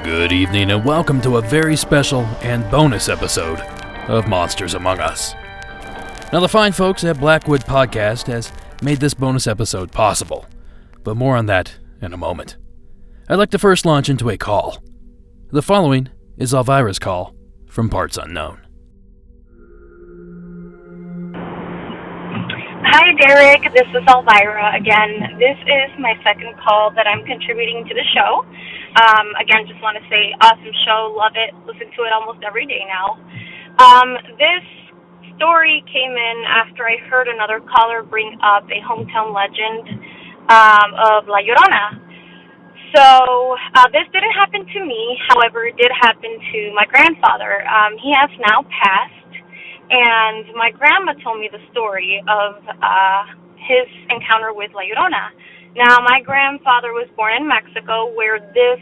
Good evening and welcome to a very special and bonus episode of Monsters Among Us. Now the fine folks at Blackwood Podcast has made this bonus episode possible, but more on that in a moment. I'd like to first launch into a call. The following is Elvira's call from Parts Unknown. Hi Derek, this is Elvira again. This is my second call that I'm contributing to the show. Again, just want to say awesome show, love it, listen to it almost every day now. This story came in after I heard another caller bring up a hometown legend of La Llorona. So this didn't happen to me, however it did happen to my grandfather. He has now passed, and my grandma told me the story of his encounter with La Llorona. Now, my grandfather was born in Mexico, where this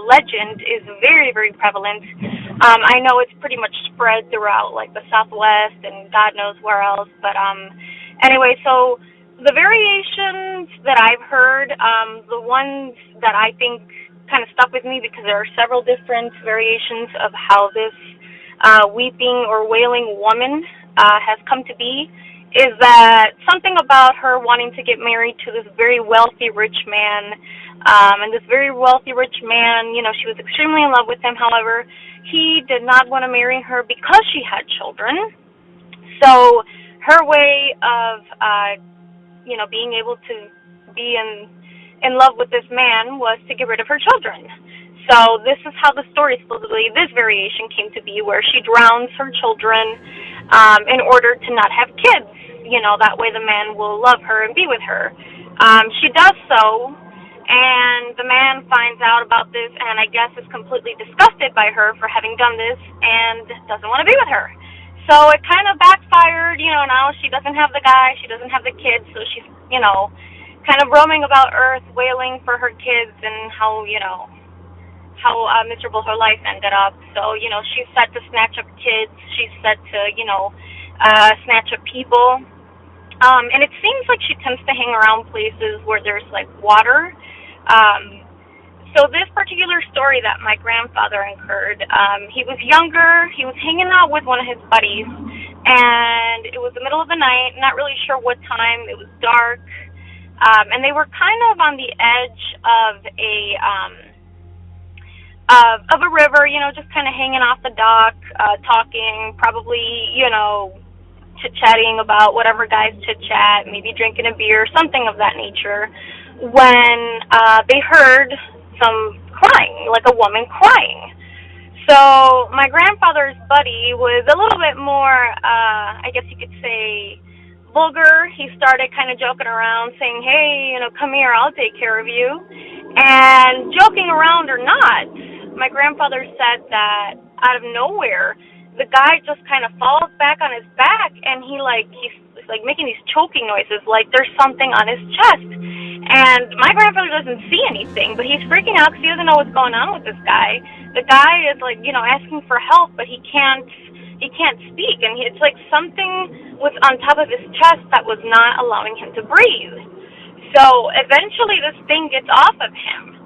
legend is very, very prevalent. I know it's pretty much spread throughout, like, the Southwest and God knows where else. But anyway, so the variations that I've heard, the ones that I think kind of stuck with me, because there are several different variations of how this weeping or wailing woman has come to be, is that something about her wanting to get married to this very wealthy, rich man. And this very wealthy, rich man, you know, she was extremely in love with him. However, he did not want to marry her because she had children. So her way of, being able to be in love with this man was to get rid of her children. So this is how the story, supposedly, this variation came to be, where she drowns her children in order to not have kids. You know, that way the man will love her and be with her. She does so, and the man finds out about this and I guess is completely disgusted by her for having done this and doesn't want to be with her. So it kind of backfired, now she doesn't have the guy, she doesn't have the kids, so she's, kind of roaming about Earth, wailing for her kids and how miserable her life ended up. So, she's set to snatch up kids, she's set to, snatch up people. And it seems like she tends to hang around places where there's, like, water. So this particular story that my grandfather incurred, he was younger, he was hanging out with one of his buddies, and it was the middle of the night, not really sure what time, it was dark, and they were kind of on the edge of a river, just kind of hanging off the dock, talking, probably, chit-chatting about whatever guys chit-chat, maybe drinking a beer, something of that nature, when they heard some crying, like a woman crying. So my grandfather's buddy was a little bit more, I guess you could say, vulgar. He started kind of joking around, saying, hey, come here, I'll take care of you. And joking around or not, my grandfather said that out of nowhere, the guy just kind of falls back on his back, and he's making these choking noises, like there's something on his chest. And my grandfather doesn't see anything, but he's freaking out because he doesn't know what's going on with this guy. The guy is asking for help, but he can't speak, and it's like something was on top of his chest that was not allowing him to breathe. So eventually this thing gets off of him.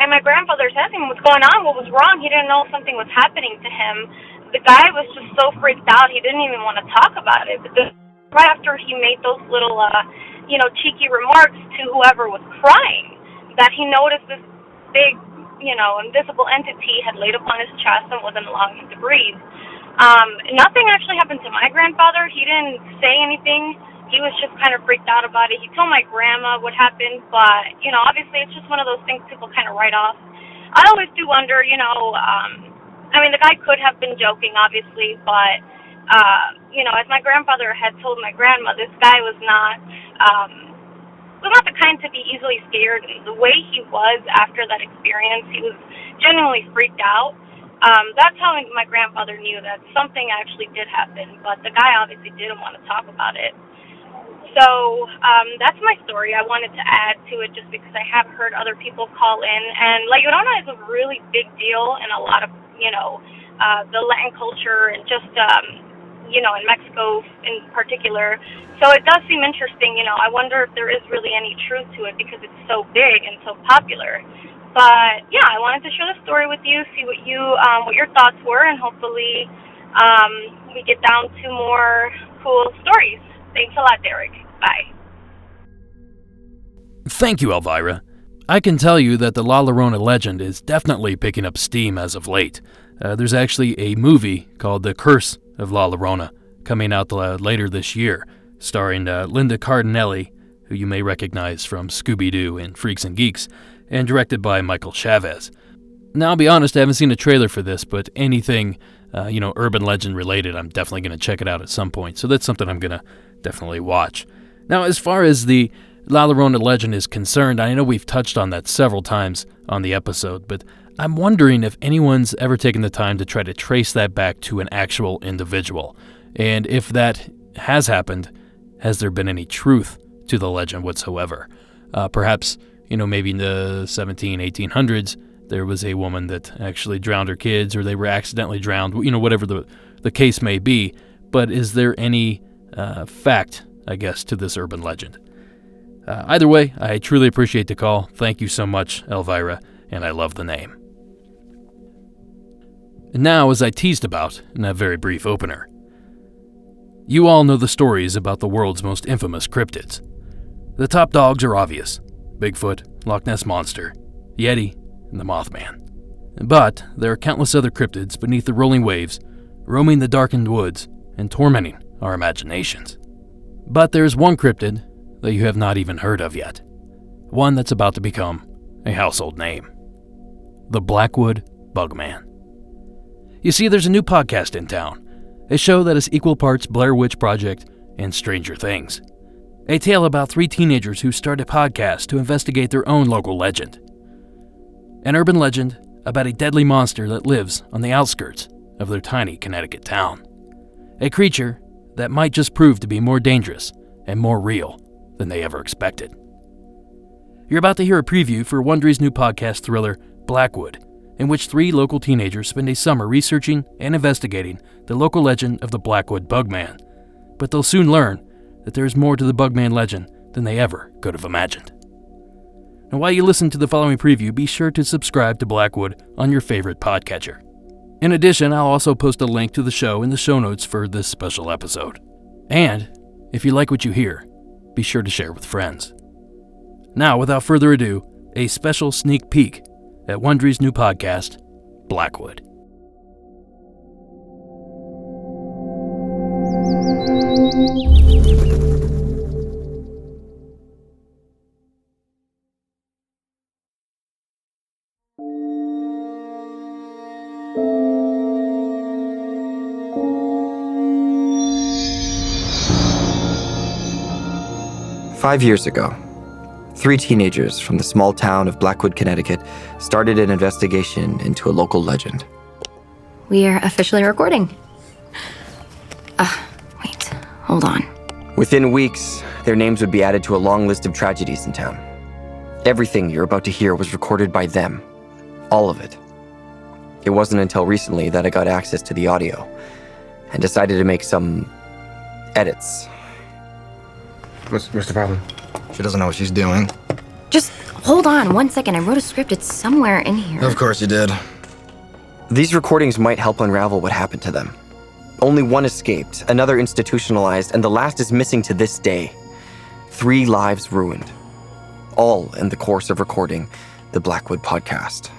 And my grandfather's asking him what's going on, what was wrong. He didn't know something was happening to him. The guy was just so freaked out, he didn't even want to talk about it. But right after he made those little, cheeky remarks to whoever was crying, that he noticed this big invisible entity had laid upon his chest and wasn't allowing him to breathe. Nothing actually happened to my grandfather. He didn't say anything. He was just kind of freaked out about it. He told my grandma what happened, but, obviously it's just one of those things people kind of write off. I always do wonder, the guy could have been joking, obviously, but, as my grandfather had told my grandma, this guy was not the kind to be easily scared. And the way he was after that experience, he was genuinely freaked out. That's how my grandfather knew that something actually did happen, but the guy obviously didn't want to talk about it. So that's my story. I wanted to add to it just because I have heard other people call in. And La Llorona is a really big deal in a lot of, the Latin culture and just, in Mexico in particular. So it does seem interesting. I wonder if there is really any truth to it because it's so big and so popular. But, yeah, I wanted to share the story with you, see what your thoughts were, and hopefully we get down to more cool stories. Thanks a lot, Derek. Bye. Thank you, Elvira. I can tell you that the La Llorona legend is definitely picking up steam as of late. There's actually a movie called The Curse of La Llorona coming out later this year, starring Linda Cardinelli, who you may recognize from Scooby-Doo and Freaks and Geeks, and directed by Michael Chavez. Now, I'll be honest, I haven't seen a trailer for this, but anything, urban legend related, I'm definitely going to check it out at some point. So that's something I'm going to definitely watch. Now, as far as the La Llorona legend is concerned, I know we've touched on that several times on the episode, but I'm wondering if anyone's ever taken the time to try to trace that back to an actual individual. And if that has happened, has there been any truth to the legend whatsoever? Perhaps, maybe in the 1800s, there was a woman that actually drowned her kids, or they were accidentally drowned, whatever the case may be. But is there any fact, I guess, to this urban legend? Either way, I truly appreciate the call. Thank you so much, Elvira, and I love the name. And now, as I teased about in that very brief opener, you all know the stories about the world's most infamous cryptids. The top dogs are obvious: Bigfoot, Loch Ness Monster, Yeti, and the Mothman. But there are countless other cryptids beneath the rolling waves, roaming the darkened woods and tormenting our imaginations. But there's one cryptid that you have not even heard of yet. One that's about to become a household name. The Blackwood Bugman. You see, there's a new podcast in town. A show that is equal parts Blair Witch Project and Stranger Things. A tale about 3 teenagers who start a podcast to investigate their own local legend. An urban legend about a deadly monster that lives on the outskirts of their tiny Connecticut town. A creature that might just prove to be more dangerous and more real than they ever expected. You're about to hear a preview for Wondery's new podcast thriller, Blackwood, in which 3 local teenagers spend a summer researching and investigating the local legend of the Blackwood Bugman. But they'll soon learn that there is more to the Bugman legend than they ever could have imagined. And while you listen to the following preview, be sure to subscribe to Blackwood on your favorite podcatcher. In addition, I'll also post a link to the show in the show notes for this special episode. And if you like what you hear, be sure to share with friends. Now, without further ado, a special sneak peek at Wondery's new podcast, Blackwood. Five years ago, 3 teenagers from the small town of Blackwood, Connecticut, started an investigation into a local legend. We are officially recording. Wait, hold on. Within weeks, their names would be added to a long list of tragedies in town. Everything you're about to hear was recorded by them. All of it. It wasn't until recently that I got access to the audio and decided to make some edits. What's the problem? She doesn't know what she's doing. Just hold on 1 second. I wrote a script. It's somewhere in here. Of course you did. These recordings might help unravel what happened to them. Only one escaped, another institutionalized, and the last is missing to this day. 3 lives ruined. All in the course of recording the Blackwood Podcast.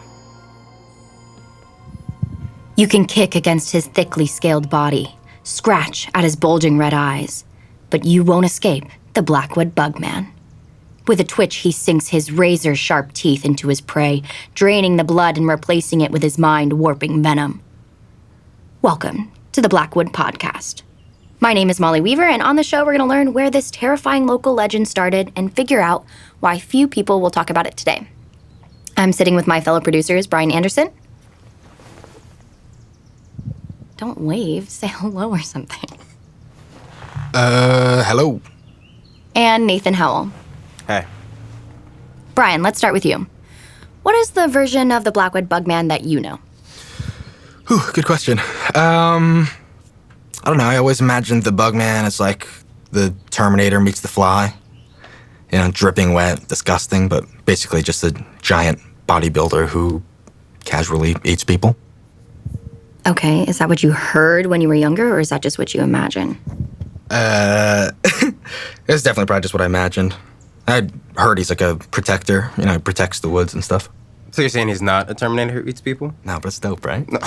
You can kick against his thickly scaled body, scratch at his bulging red eyes, but you won't escape the Blackwood Bugman. With a twitch, he sinks his razor-sharp teeth into his prey, draining the blood and replacing it with his mind-warping venom. Welcome to the Blackwood Podcast. My name is Molly Weaver, and on the show we're going to learn where this terrifying local legend started and figure out why few people will talk about it today. I'm sitting with my fellow producers, Brian Anderson. Don't wave, say hello or something. Hello. And Nathan Howell. Hey. Brian, let's start with you. What is the version of the Blackwood Bugman that you know? Good question. I don't know. I always imagined the Bugman as like the Terminator meets the Fly. You know, dripping wet, disgusting, but basically just a giant bodybuilder who casually eats people. Okay, is that what you heard when you were younger, or is that just what you imagine? It's definitely probably just what I imagined. I'd heard he's like a protector, you know, he protects the woods and stuff. So you're saying he's not a Terminator who eats people? No, but it's dope, right? No.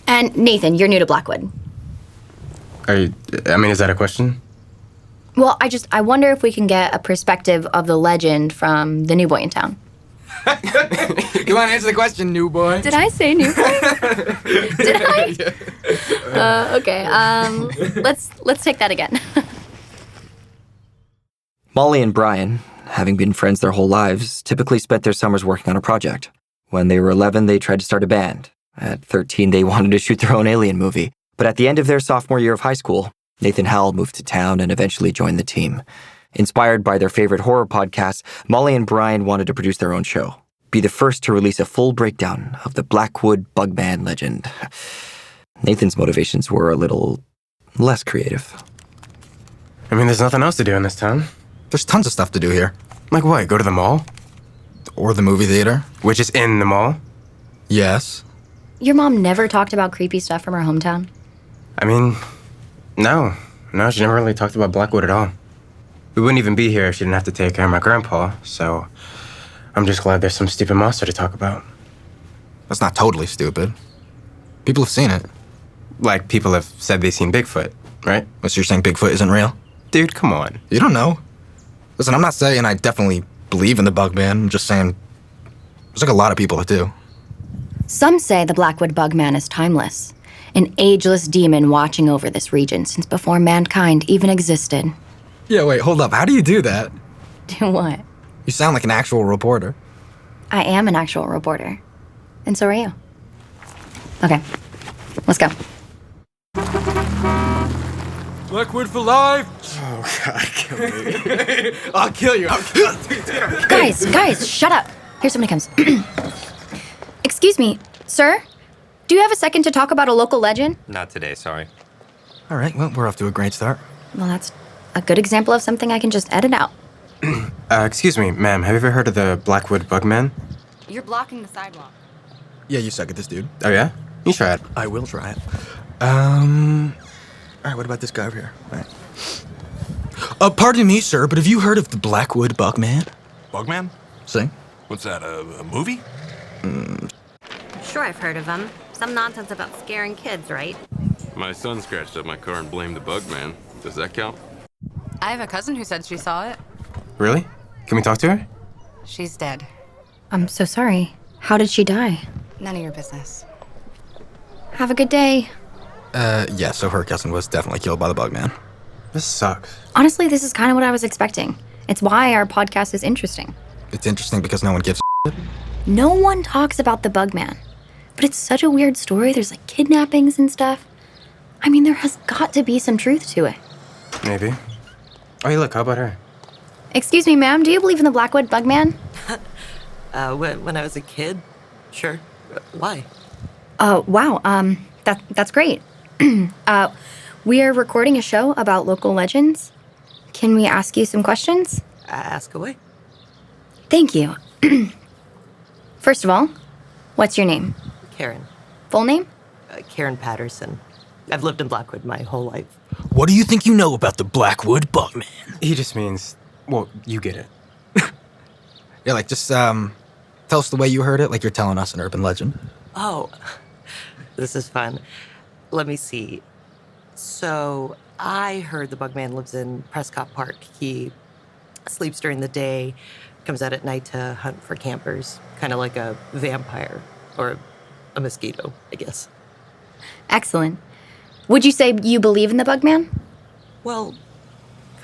And Nathan, you're new to Blackwood. Is that a question? Well, I wonder if we can get a perspective of the legend from the new boy in town. You want to answer the question, new boy? Did I say new boy? Did I? Yeah. Okay, let's take that again. Molly and Brian, having been friends their whole lives, typically spent their summers working on a project. When they were 11, they tried to start a band. At 13, they wanted to shoot their own Alien movie. But at the end of their sophomore year of high school, Nathan Howell moved to town and eventually joined the team. Inspired by their favorite horror podcasts, Molly and Brian wanted to produce their own show, be the first to release a full breakdown of the Blackwood Bugman legend. Nathan's motivations were a little less creative. There's nothing else to do in this town. There's tons of stuff to do here. Like what? Go to the mall? Or the movie theater. Which is in the mall? Yes. Your mom never talked about creepy stuff from her hometown? No. No, she never really talked about Blackwood at all. We wouldn't even be here if she didn't have to take care of my grandpa, so I'm just glad there's some stupid monster to talk about. That's not totally stupid. People have seen it. Like, people have said they've seen Bigfoot, right? So you're saying Bigfoot isn't real? Dude, come on. You don't know. Listen, I'm not saying I definitely believe in the Bugman. I'm just saying there's like a lot of people that do. Some say the Blackwood Bugman is timeless, an ageless demon watching over this region since before mankind even existed. Yeah, wait, hold up. How do you do that? Do what? You sound like an actual reporter. I am an actual reporter. And so are you. Okay, let's go. Blackwood for life! Oh, God, kill me. I'll kill you. Guys, shut up. Here somebody comes. Excuse me, sir? Do you have a second to talk about a local legend? Not today, sorry. All right, well, we're off to a great start. Well, that's a good example of something I can just edit out. Excuse me, ma'am, have you ever heard of the Blackwood Bugman? You're blocking the sidewalk. Yeah, you suck at this, dude. Oh, yeah? You try it. I will try it. All right, what about this guy over here? All right. Pardon me, sir, but have you heard of the Blackwood Bugman? Bugman? See? What's that, a movie? Sure, I've heard of them. Some nonsense about scaring kids, right? My son scratched up my car and blamed the Bugman. Does that count? I have a cousin who said she saw it. Really? Can we talk to her? She's dead. I'm so sorry. How did she die? None of your business. Have a good day. Yeah, so her cousin was definitely killed by the Bugman. This sucks. Honestly, this is kind of what I was expecting. It's why our podcast is interesting. It's interesting because no one gives a shit. No one talks about the Bugman. But it's such a weird story. There's like kidnappings and stuff. There has got to be some truth to it. Maybe. Oh, hey, look, how about her? Excuse me, ma'am, do you believe in the Blackwood Bugman? When I was a kid, sure. Why? Wow, that's great. We are recording a show about local legends. Can we ask you some questions? Ask away. Thank you. First of all, what's your name? Karen. Full name? Karen Patterson. I've lived in Blackwood my whole life. What do you think you know about the Blackwood Bugman? He just means, well, you get it. Yeah, just tell us the way you heard it, like you're telling us an urban legend. Oh, This is fun. Let me see. So I heard the Bugman lives in Prescott Park. He sleeps during the day, comes out at night to hunt for campers, kind of like a vampire or a mosquito, I guess. Excellent. Would you say you believe in the Bugman? Well,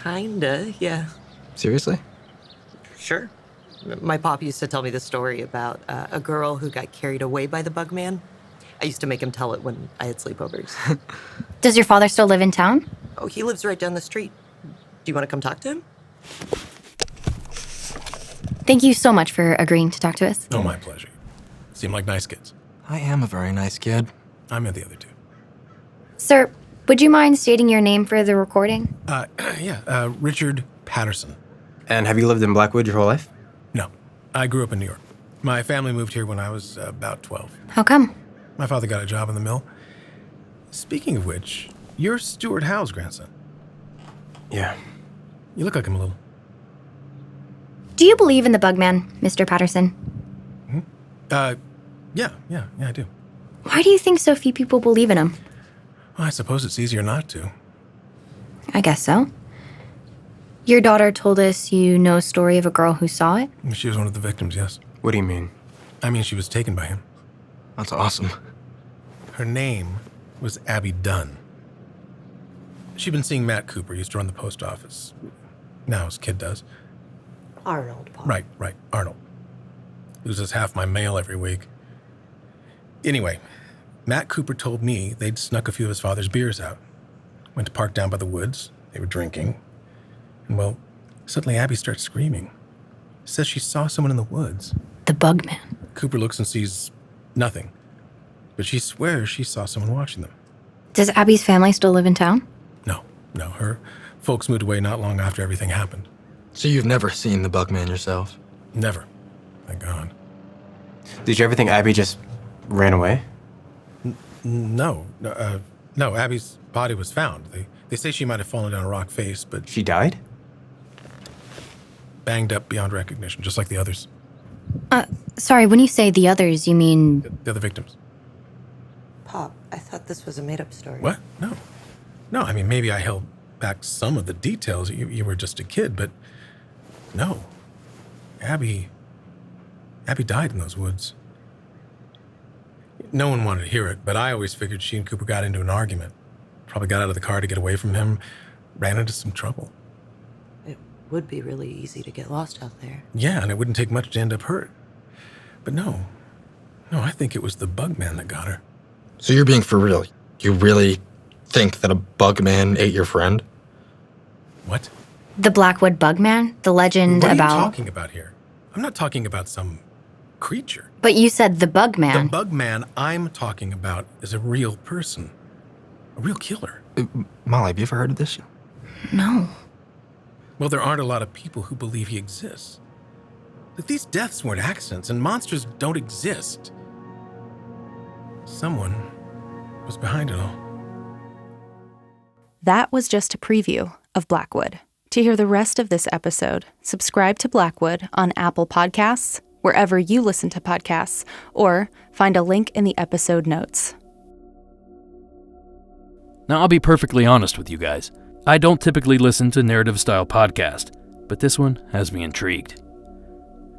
kinda, yeah. Seriously? Sure. My pop used to tell me this story about a girl who got carried away by the Bugman. I used to make him tell it when I had sleepovers. Does your father still live in town? Oh, he lives right down the street. Do you want to come talk to him? Thank you so much for agreeing to talk to us. Oh, my pleasure. Seem like nice kids. I am a very nice kid. I met the other two. Sir, would you mind stating your name for the recording? Richard Patterson. And have you lived in Blackwood your whole life? No, I grew up in New York. My family moved here when I was about 12. How come? My father got a job in the mill. Speaking of which, you're Stuart Howe's grandson. Yeah. You look like him a little. Do you believe in the Bugman, Mr. Patterson? Yeah, I do. Why do you think so few people believe in him? Well, I suppose it's easier not to. I guess so. Your daughter told us you know a story of a girl who saw it? She was one of the victims, yes. What do you mean? I mean, she was taken by him. That's awesome. Her name was Abby Dunn. She'd been seeing Matt Cooper, used to run the post office. Now his kid does. Arnold, Paul. Right, Arnold. Loses half my mail every week. Anyway, Matt Cooper told me they'd snuck a few of his father's beers out. Went to park down by the woods. They were drinking. And, well, suddenly Abby starts screaming. Says she saw someone in the woods. The Bugman. Cooper looks and sees nothing. But she swears she saw someone watching them. Does Abby's family still live in town? No, her folks moved away not long after everything happened. So you've never seen the Bugman yourself? Never. Thank God. Did you ever think Abby just ran away? No, Abby's body was found. They say she might have fallen down a rock face, but... She died? Banged up beyond recognition, just like the others. Sorry, when you say the others, you mean... The other victims. Pop, I thought this was a made-up story. What? No, I mean, maybe I held back some of the details. You were just a kid, but... No. Abby died in those woods. No one wanted to hear it, but I always figured she and Cooper got into an argument. Probably got out of the car to get away from him, ran into some trouble. It would be really easy to get lost out there. Yeah, and it wouldn't take much to end up hurt. But no, I think it was the Bugman that got her. So you're being for real? You really think that a Bugman ate your friend? What? The Blackwood Bugman? The legend about... What are you talking about here? I'm not talking about some creature. But you said the Bugman. The Bugman I'm talking about is a real person. A real killer. Molly, have you ever heard of this? No. Well, there aren't a lot of people who believe he exists. But these deaths weren't accidents, and monsters don't exist. Someone was behind it all. That was just a preview of Blackwood. To hear the rest of this episode, subscribe to Blackwood on Apple Podcasts, wherever you listen to podcasts, or find a link in the episode notes. Now, I'll be perfectly honest with you guys. I don't typically listen to narrative-style podcasts, but this one has me intrigued.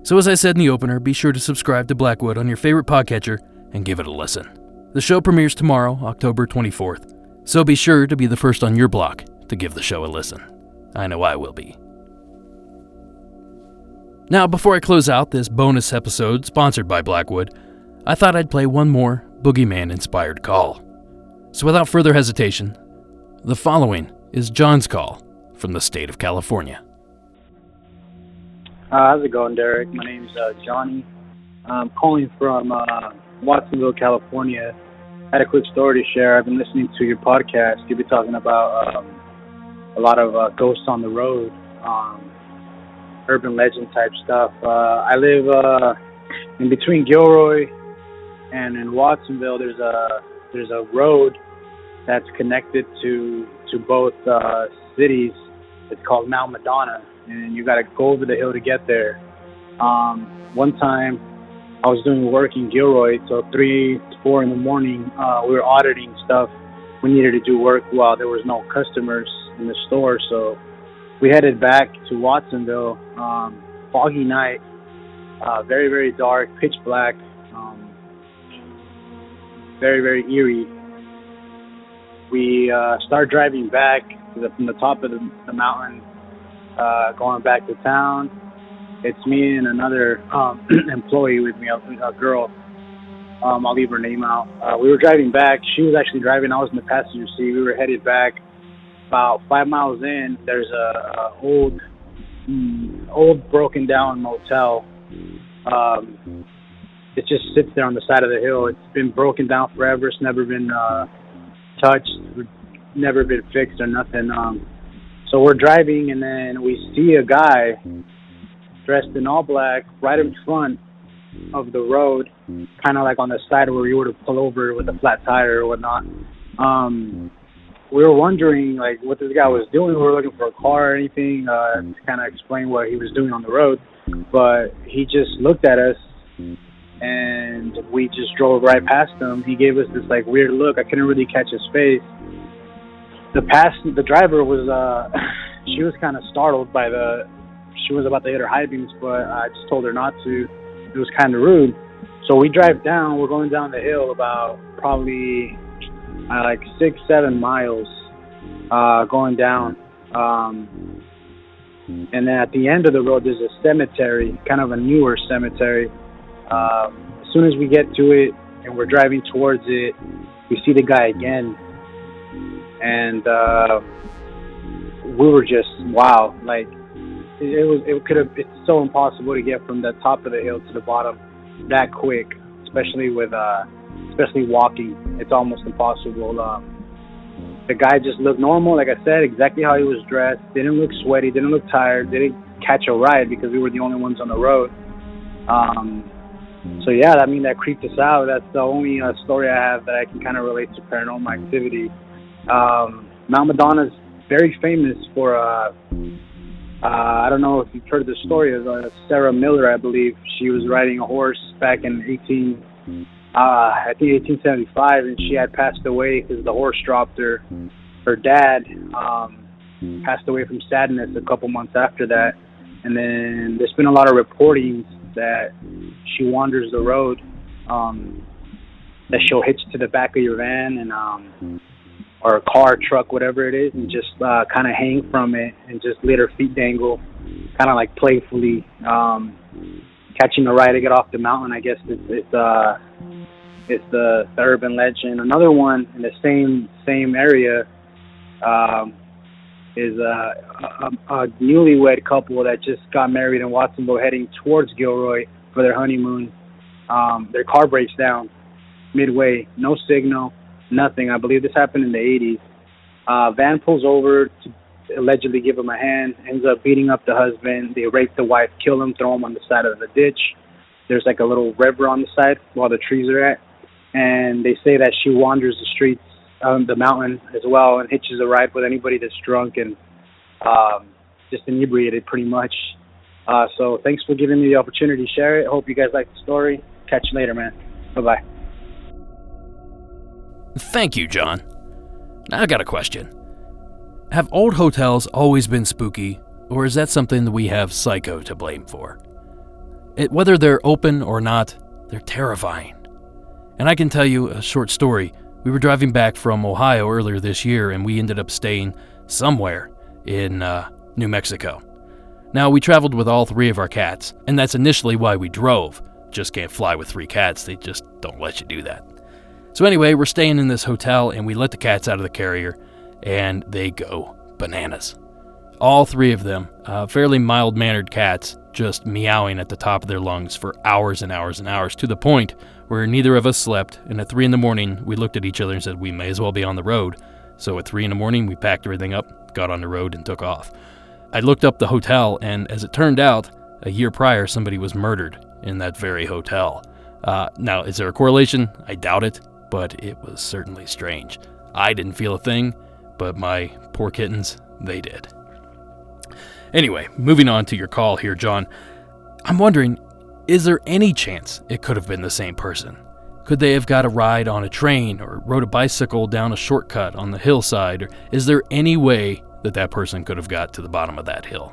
So as I said in the opener, be sure to subscribe to Blackwood on your favorite podcatcher and give it a listen. The show premieres tomorrow, October 24th, so be sure to be the first on your block to give the show a listen. I know I will be. Now, before I close out this bonus episode sponsored by Blackwood, I thought I'd play one more Boogeyman-inspired call. So without further hesitation, the following is John's call from the state of California. How's it going, Derek? My name's Johnny. I'm calling from Watsonville, California. I had a quick story to share. I've been listening to your podcast. You've been talking about a lot of ghosts on the road, urban legend type stuff. I live in between Gilroy and in Watsonville. There's a road that's connected to both cities. It's called Mount Madonna, and you got to go over the hill to get there. One time, I was doing work in Gilroy till 3 to 4 in the morning. We were auditing stuff. We needed to do work while there was no customers in the store, so we headed back to Watsonville. Foggy night, very, very dark, pitch black, very, very eerie. We start driving back from the top of the mountain, going back to town. It's me and another employee with me, a girl. I'll leave her name out. We were driving back. She was actually driving. I was in the passenger seat. We were headed back. About 5 miles in, there's a old broken down motel. It just sits there on the side of the hill. It's been broken down forever. It's never been touched, never been fixed or nothing. So we're driving, and then we see a guy dressed in all black right in front of the road, kind of like on the side where you were to pull over with a flat tire or whatnot. We were wondering like what this guy was doing. We were looking for a car or anything to kind of explain what he was doing on the road, but he just looked at us and we just drove right past him. He gave us this like weird look. I couldn't really catch his face. The driver was she was kind of startled by she was about to hit her high beams, but I just told her not to. It was kind of rude. So we drive down. We're going down the hill about probably like 6-7 miles going down. And then at the end of the road, there's a cemetery, kind of a newer cemetery. As soon as we get to it and we're driving towards it, we see the guy again. And we were just, wow, like, it's so impossible to get from the top of the hill to the bottom that quick, especially walking. It's almost impossible. The guy just looked normal, like I said, exactly how he was dressed. Didn't look sweaty, didn't look tired, didn't catch a ride because we were the only ones on the road. So yeah, I mean, that creeped us out. That's the only story I have that I can kind of relate to paranormal activity. Mount Madonna's very famous for I don't know if you've heard the story of Sarah Miller, I believe. She was riding a horse back in 1875, and she had passed away because the horse dropped her. Her dad passed away from sadness a couple months after that. And then there's been a lot of reporting that she wanders the road, that she'll hitch to the back of your van and or a car, truck, whatever it is, and just kind of hang from it and just let her feet dangle, kind of like playfully catching the ride to get off the mountain. I guess it's the urban legend. Another one in the same area is a newlywed couple that just got married in Watsonville, heading towards Gilroy for their honeymoon. Their car breaks down midway, no signal, nothing. I believe this happened in the 80s. Van pulls over to allegedly give him a hand, ends up beating up the husband. They rape the wife, kill him, throw him on the side of the ditch. There's like a little river on the side while the trees are at. And they say that she wanders the streets, the mountain as well, and hitches a ride with anybody that's drunk and just inebriated pretty much. So thanks for giving me the opportunity to share it. Hope you guys like the story. Catch you later, man. Bye-bye. Thank you, John. Now I got a question. Have old hotels always been spooky, or is that something that we have Psycho to blame for? Whether they're open or not, they're terrifying. And I can tell you a short story. We were driving back from Ohio earlier this year, and we ended up staying somewhere in New Mexico. Now, we traveled with all 3 of our cats, and that's initially why we drove. Just can't fly with 3 cats. They just don't let you do that. So anyway, we're staying in this hotel, and we let the cats out of the carrier, and they go bananas. All 3 of them, fairly mild-mannered cats, just meowing at the top of their lungs for hours and hours and hours, to the point where neither of us slept, and at 3 in the morning, we looked at each other and said we may as well be on the road. So at 3 in the morning, we packed everything up, got on the road, and took off. I looked up the hotel, and as it turned out, a year prior, somebody was murdered in that very hotel. Now, is there a correlation? I doubt it, but it was certainly strange. I didn't feel a thing, but my poor kittens, they did. Anyway, moving on to your call here, John. I'm wondering, Is there any chance it could have been the same person? Could they have got a ride on a train or rode a bicycle down a shortcut on the hillside? Or is there any way that that person could have got to the bottom of that hill?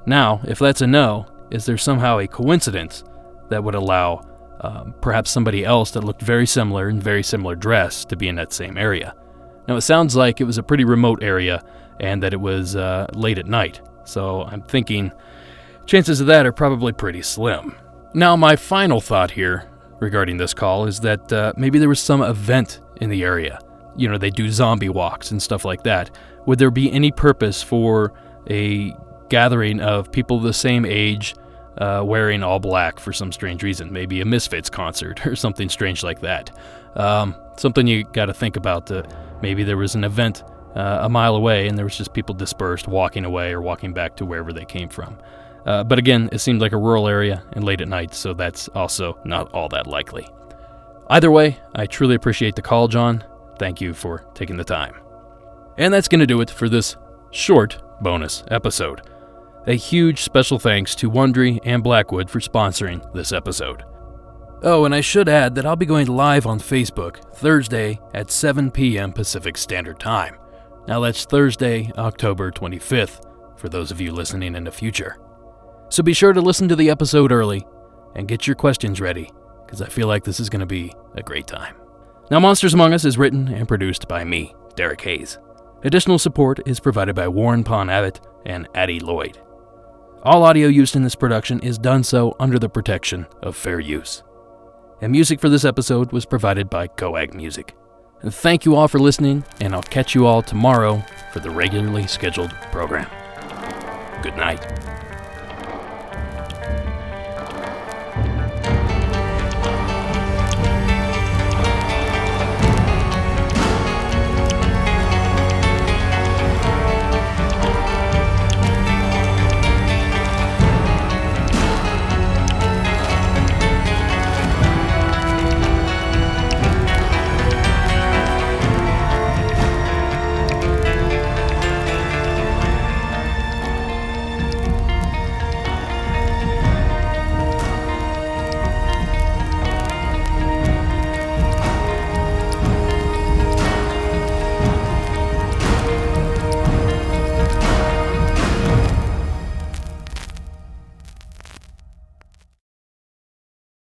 Now, if that's a no, is there somehow a coincidence that would allow perhaps somebody else that looked very similar in very similar dress to be in that same area? Now, it sounds like it was a pretty remote area and that it was late at night, so I'm thinking chances of that are probably pretty slim. Now, my final thought here regarding this call is that maybe there was some event in the area. You know, they do zombie walks and stuff like that. Would there be any purpose for a gathering of people of the same age wearing all black for some strange reason? Maybe a Misfits concert or something strange like that. Something you got to think about. Maybe there was an event a mile away and there was just people dispersed walking away or walking back to wherever they came from. But again, it seemed like a rural area and late at night, so that's also not all that likely. Either way, I truly appreciate the call, John. Thank you for taking the time. And that's going to do it for this short bonus episode. A huge special thanks to Wondery and Blackwood for sponsoring this episode. Oh, and I should add that I'll be going live on Facebook Thursday at 7 p.m. Pacific Standard Time. Now that's Thursday, October 25th, for those of you listening in the future. So be sure to listen to the episode early and get your questions ready, because I feel like this is going to be a great time. Now, Monsters Among Us is written and produced by me, Derek Hayes. Additional support is provided by Warren Pon Abbott and Addie Lloyd. All audio used in this production is done so under the protection of fair use. And music for this episode was provided by Coag Music. And thank you all for listening, and I'll catch you all tomorrow for the regularly scheduled program. Good night.